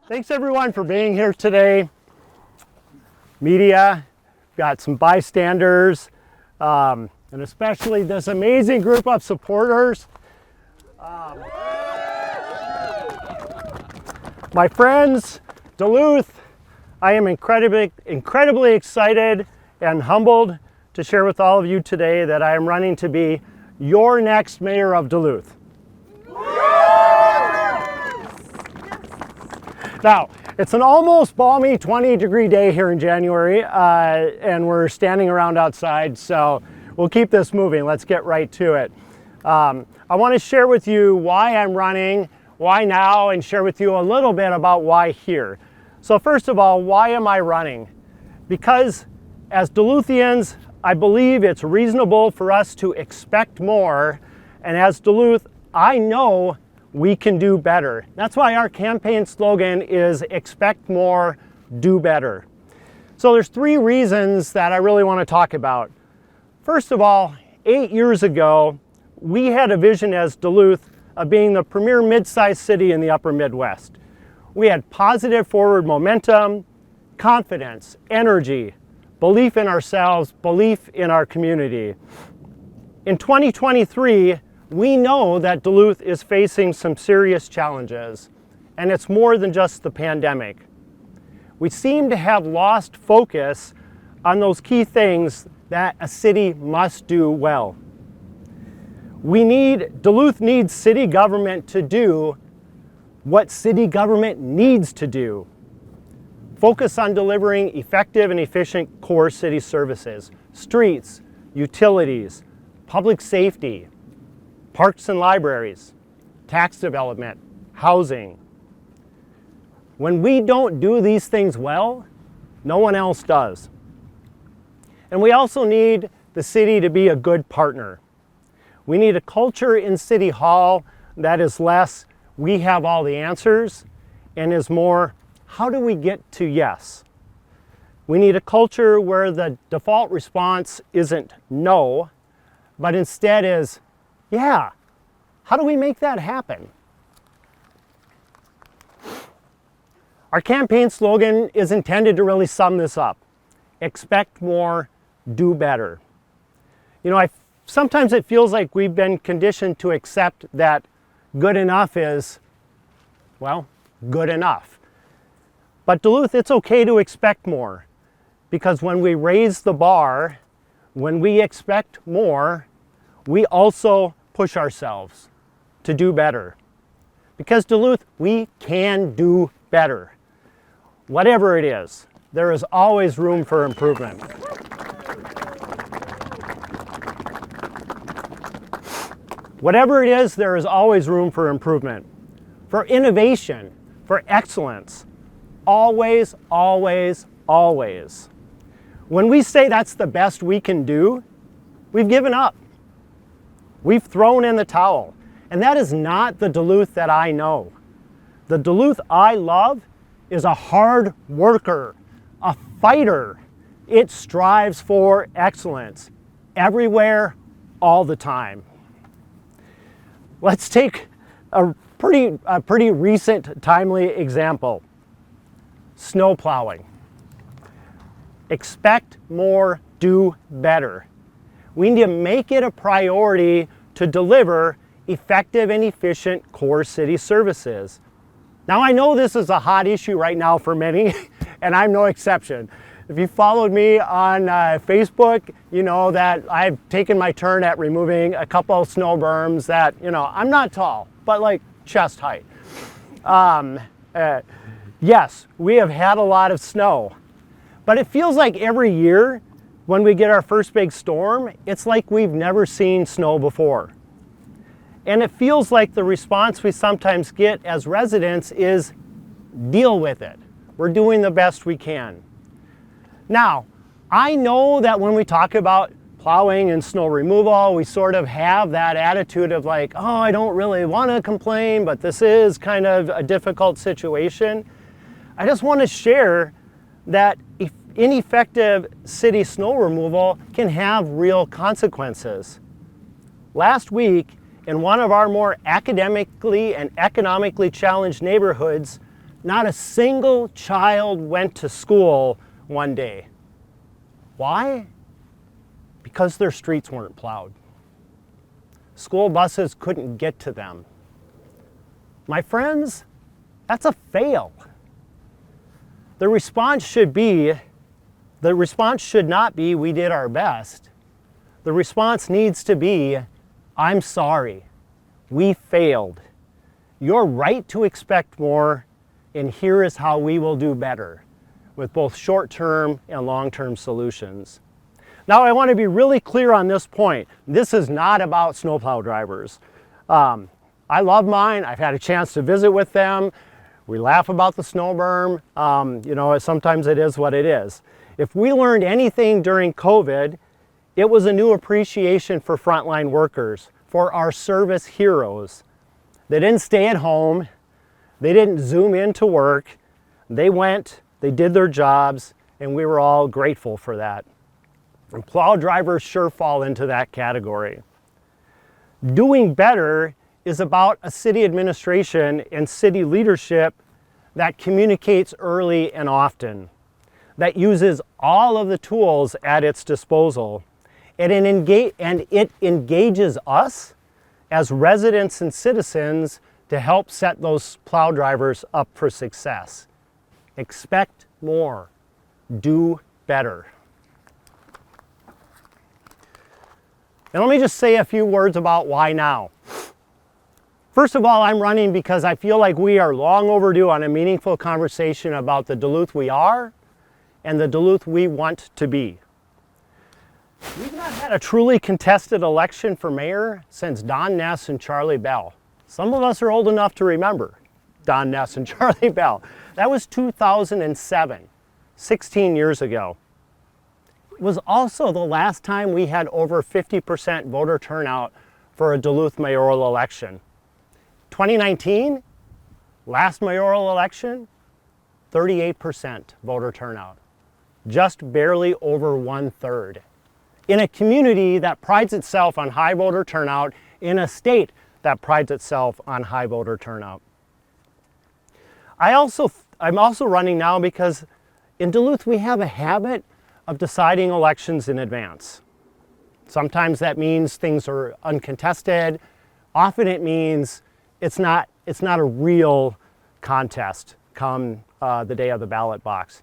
Thanks everyone for being here today. Media, got some bystanders, and especially this amazing group of supporters. My friends, Duluth, I am incredibly excited and humbled to share with all of you today that I am running to be your next mayor of Duluth. Now, it's an almost balmy 20-degree day here in January, and we're standing around outside, so we'll keep this moving. Let's get right to it. I want to share with you why I'm running, why now, and share with you a little bit about why here. So first of all, why am I running? Because as Duluthians, I believe it's reasonable for us to expect more, and as Duluth, I know we can do better. That's why our campaign slogan is expect more, do better. So there's three reasons that I really want to talk about. First of all, 8 years ago, we had a vision as Duluth of being the premier mid-sized city in the upper Midwest. We had positive forward momentum, confidence, energy, belief in ourselves, belief in our community. In 2023, we know that Duluth is facing some serious challenges, and it's more than just the pandemic. We seem to have lost focus on those key things that a city must do well. Duluth needs city government to do what city government needs to do. Focus on delivering effective and efficient core city services, streets, utilities, public safety, parks and libraries, tax development, housing. When we don't do these things well, no one else does. And we also need the city to be a good partner. We need a culture in City Hall that is less, we have all the answers, and is more, how do we get to yes? We need a culture where the default response isn't no, but instead is, yeah, how do we make that happen? Our campaign slogan is intended to really sum this up. Expect more, do better. You know, sometimes it feels like we've been conditioned to accept that good enough is, well, good enough. But Duluth, it's okay to expect more, because when we raise the bar, when we expect more, we also push ourselves to do better. Because Duluth, we can do better. Whatever it is, there is always room for improvement. Whatever it is, there is always room for improvement, for innovation, for excellence. Always, always, always. When we say that's the best we can do, we've given up. We've thrown in the towel. And that is not the Duluth that I know. The Duluth I love is a hard worker, a fighter. It strives for excellence everywhere, all the time. Let's take a pretty recent, timely example. Snow plowing. Expect more, do better. We need to make it a priority to deliver effective and efficient core city services. Now, I know this is a hot issue right now for many, and I'm no exception. If you followed me on Facebook, you know that I've taken my turn at removing a couple of snow berms that, you know, I'm not tall, but like chest height. Yes, we have had a lot of snow, but it feels like every year when we get our first big storm, it's like we've never seen snow before. And it feels like the response we sometimes get as residents is deal with it. We're doing the best we can. Now, I know that when we talk about plowing and snow removal, we sort of have that attitude of like, oh, I don't really want to complain, but this is kind of a difficult situation. I just want to share that ineffective city snow removal can have real consequences. Last week, in one of our more academically and economically challenged neighborhoods, Not a single child went to school one day. Why? Because their streets weren't plowed. School buses couldn't get to them. My friends, that's a fail. The response should not be, we did our best. The response needs to be, I'm sorry, we failed. You're right to expect more, and here is how we will do better with both short-term and long-term solutions. Now, I want to be really clear on this point. This is not about snowplow drivers. I love mine. I've had a chance to visit with them. We laugh about the snow berm. You know, sometimes it is what it is. If we learned anything during COVID, it was a new appreciation for frontline workers, for our service heroes. They didn't stay at home. They didn't Zoom into work. They went, they did their jobs, and we were all grateful for that. And plow drivers sure fall into that category. Doing better is about a city administration and city leadership that communicates early and often, that uses all of the tools at its disposal, and it engages us as residents and citizens to help set those plow drivers up for success. Expect more. Do better. And let me just say a few words about why now. First of all, I'm running because I feel like we are long overdue on a meaningful conversation about the Duluth we are and the Duluth we want to be. We've not had a truly contested election for mayor since Don Ness and Charlie Bell. Some of us are old enough to remember Don Ness and Charlie Bell. That was 2007, 16 years ago. It was also the last time we had over 50% voter turnout for a Duluth mayoral election. 2019, last mayoral election, 38% voter turnout, just barely over 1/3. In a community that prides itself on high voter turnout, in a state that prides itself on high voter turnout. I'm also running now because in Duluth we have a habit of deciding elections in advance. Sometimes that means things are uncontested. Often it means it's not a real contest come the day of the ballot box.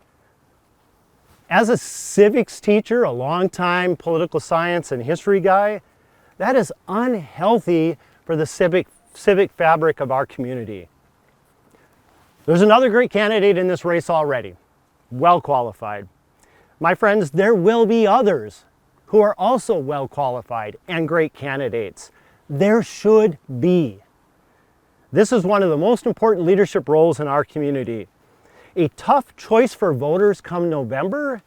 As a civics teacher, a longtime political science and history guy, that is unhealthy for the civic fabric of our community. There's another great candidate in this race already, well qualified. My friends, there will be others who are also well qualified and great candidates. There should be. This is one of the most important leadership roles in our community. A tough choice for voters come November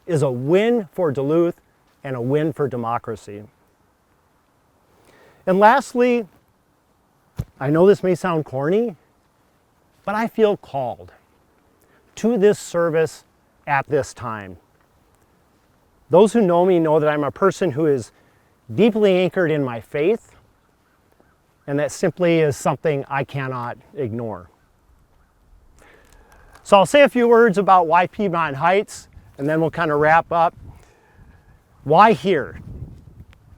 is a win for Duluth and a win for democracy. And lastly, I know this may sound corny, but I feel called to this service at this time. Those who know me know that I'm a person who is deeply anchored in my faith, and that simply is something I cannot ignore. So I'll say a few words about why Piedmont Heights, and then we'll kind of wrap up. Why here?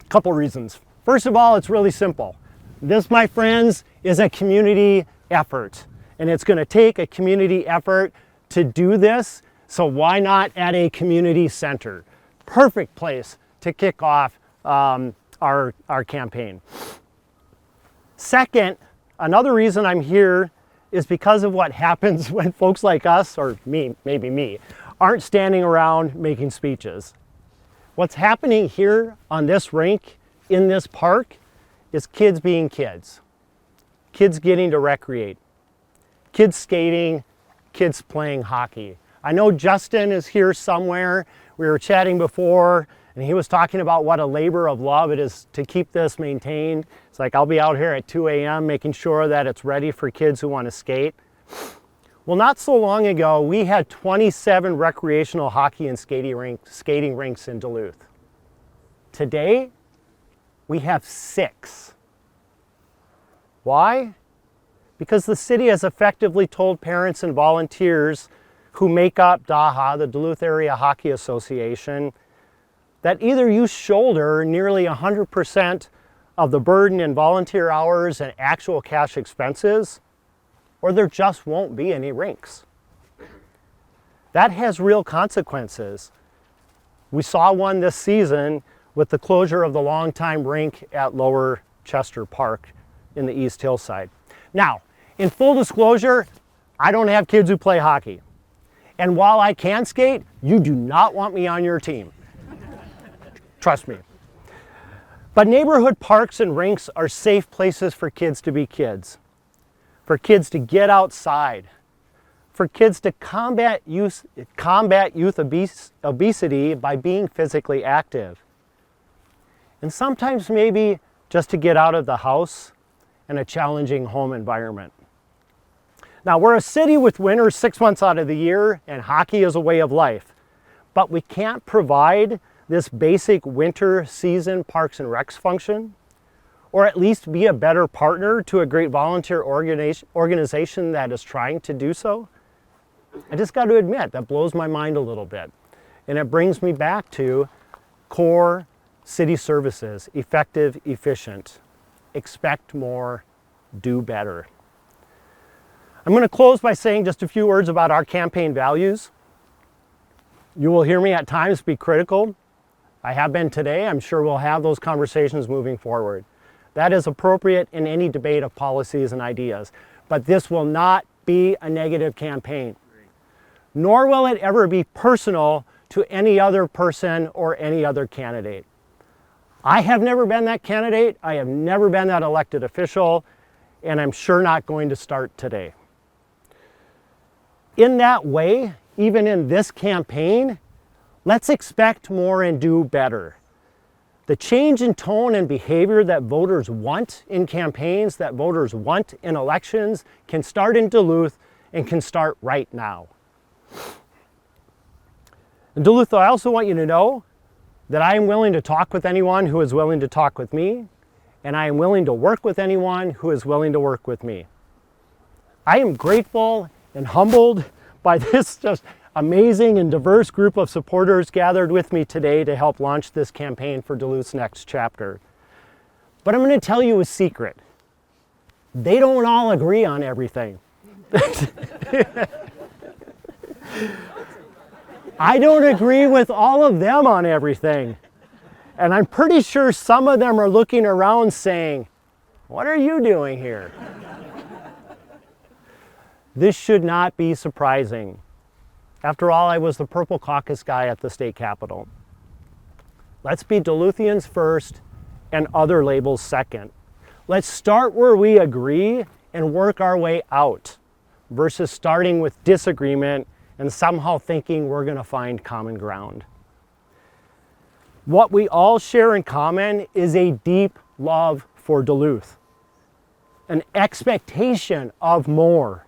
A couple reasons. First of all, it's really simple. This, my friends, is a community effort, and it's going to take a community effort to do this, so why not at a community center? Perfect place to kick off our campaign. Second, another reason I'm here is because of what happens when folks like us, or me, maybe me, aren't standing around making speeches. What's happening here on this rink, in this park, is kids being kids. Kids getting to recreate. Kids skating, kids playing hockey. I know Justin is here somewhere. We were chatting before, and he was talking about what a labor of love it is to keep this maintained. It's like, I'll be out here at 2 a.m. making sure that it's ready for kids who want to skate. Well, not so long ago, we had 27 recreational hockey and skating rinks in Duluth. Today, we have 6. Why? because the city has effectively told parents and volunteers who make up DAHA, the Duluth Area Hockey Association, that either you shoulder nearly 100% of the burden in volunteer hours and actual cash expenses, or there just won't be any rinks. That has real consequences. We saw one this season with the closure of the longtime rink at Lower Chester Park in the East Hillside. Now, in full disclosure, I don't have kids who play hockey. And while I can skate, you do not want me on your team. Trust me. But neighborhood parks and rinks are safe places for kids to be kids, for kids to get outside, for kids to combat youth obesity by being physically active. And sometimes maybe just to get out of the house and a challenging home environment. Now, we're a city with winters 6 months out of the year, and hockey is a way of life. But we can't provide this basic winter season Parks and Recs function, or at least be a better partner to a great volunteer organization that is trying to do so. I just got to admit, that blows my mind a little bit. And it brings me back to core city services: effective, efficient, expect more, do better. I'm going to close by saying just a few words about our campaign values. You will hear me at times be critical. I have been today. I'm sure we'll have those conversations moving forward. That is appropriate in any debate of policies and ideas. But this will not be a negative campaign, nor will it ever be personal to any other person or any other candidate. I have never been that candidate. I have never been that elected official, and I'm sure not going to start today. In that way, even in this campaign, let's expect more and do better. The change in tone and behavior that voters want in campaigns, that voters want in elections, can start in Duluth and can start right now. In Duluth, I also want you to know that I am willing to talk with anyone who is willing to talk with me, and I am willing to work with anyone who is willing to work with me. I am grateful and humbled by this just amazing and diverse group of supporters gathered with me today to help launch this campaign for Duluth's next chapter. But I'm going to tell you a secret. They don't all agree on everything. I don't agree with all of them on everything. And I'm pretty sure some of them are looking around saying, "What are you doing here?" This should not be surprising. After all, I was the Purple Caucus guy at the state capitol. Let's be Duluthians first and other labels second. Let's start where we agree and work our way out, versus starting with disagreement and somehow thinking we're going to find common ground. What we all share in common is a deep love for Duluth, an expectation of more,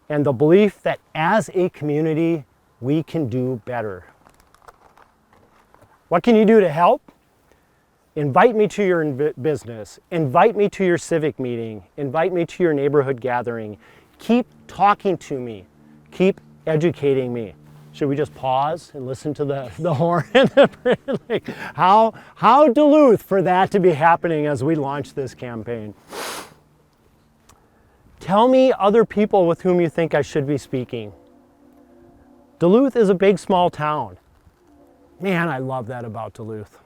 and the belief that as a community, we can do better. What can you do to help? Invite me to your business. Invite me to your civic meeting. Invite me to your neighborhood gathering. Keep talking to me. Keep educating me. Should we just pause and listen to the horn? Like, how Duluth for that to be happening as we launch this campaign? Tell me other people with whom you think I should be speaking. Duluth is a big, small town. Man, I love that about Duluth.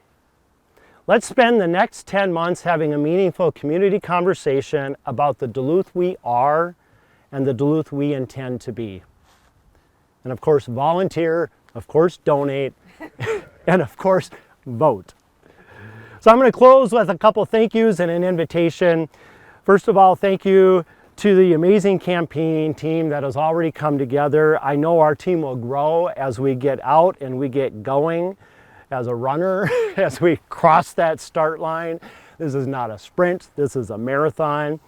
Let's spend the next 10 months having a meaningful community conversation about the Duluth we are and the Duluth we intend to be. And of course, volunteer, of course, donate, and of course, vote. So I'm going to close with a couple thank yous and an invitation. First of all, thank you to the amazing campaign team that has already come together. I know our team will grow as we get out and we get going as a runner, as we cross that start line. This is not a sprint, this is a marathon.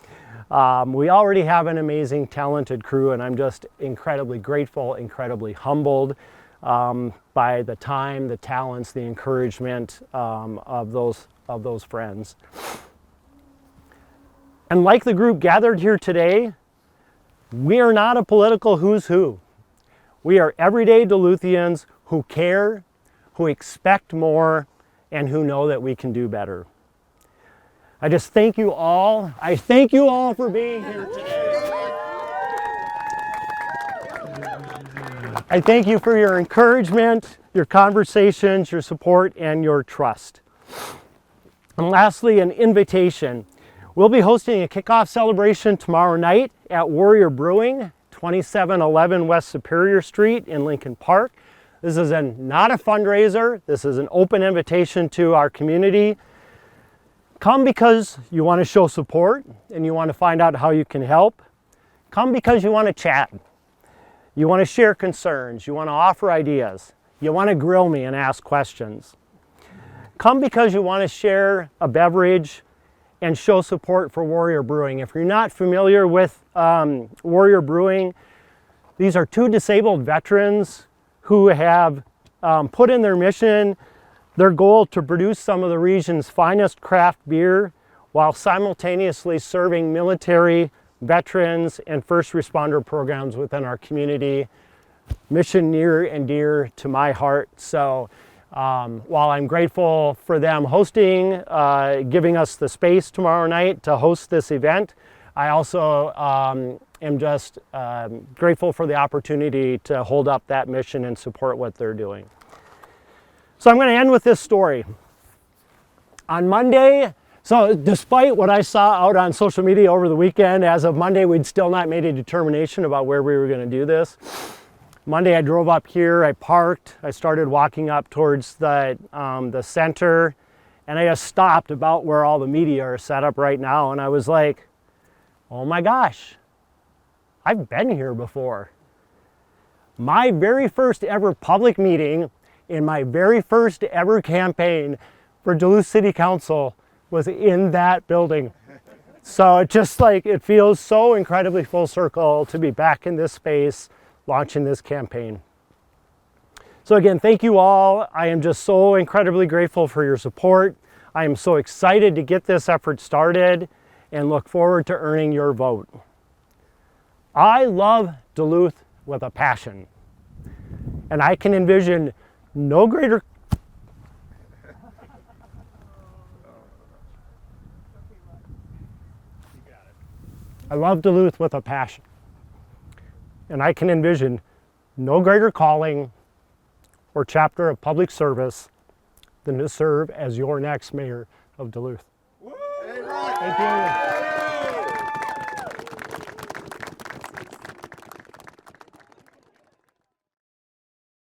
We already have an amazing, talented crew, and I'm just incredibly grateful, incredibly humbled by the time, the talents, the encouragement of those friends. And like the group gathered here today, we are not a political who's who. We are everyday Duluthians who care, who expect more, and who know that we can do better. I just thank you all. I thank you all for being here today. I thank you for your encouragement, your conversations, your support, and your trust. And lastly, an invitation. We'll be hosting a kickoff celebration tomorrow night at Warrior Brewing, 2711 West Superior Street in Lincoln Park. This is not a fundraiser. This is an open invitation to our community. Come because you want to show support and you want to find out how you can help. Come because you want to chat. You want to share concerns. You want to offer ideas. You want to grill me and ask questions. Come because you want to share a beverage and show support for Warrior Brewing. If you're not familiar with Warrior Brewing, these are two disabled veterans who have put in their mission their goal to produce some of the region's finest craft beer while simultaneously serving military, veterans, and first responder programs within our community. Mission near and dear to my heart. So while I'm grateful for them hosting, giving us the space tomorrow night to host this event, I also am just grateful for the opportunity to hold up that mission and support what they're doing. So I'm going to end with this story. On Monday, so despite what I saw out on social media over the weekend, as of Monday, we'd still not made a determination about where we were going to do this. Monday, I drove up here, I parked, I started walking up towards the center, and I just stopped about where all the media are set up right now, and I was like, oh my gosh, I've been here before. My very first ever public meeting in my very first ever campaign for Duluth City Council was in that building. So it just it feels so incredibly full circle to be back in this space, launching this campaign. So again, thank you all. I am just so incredibly grateful for your support. I am so excited to get this effort started and look forward to earning your vote. I love Duluth with a passion, and I can envision no greater I love Duluth with a passion, and I can envision no greater calling or chapter of public service than to serve as your next mayor of Duluth. Thank you.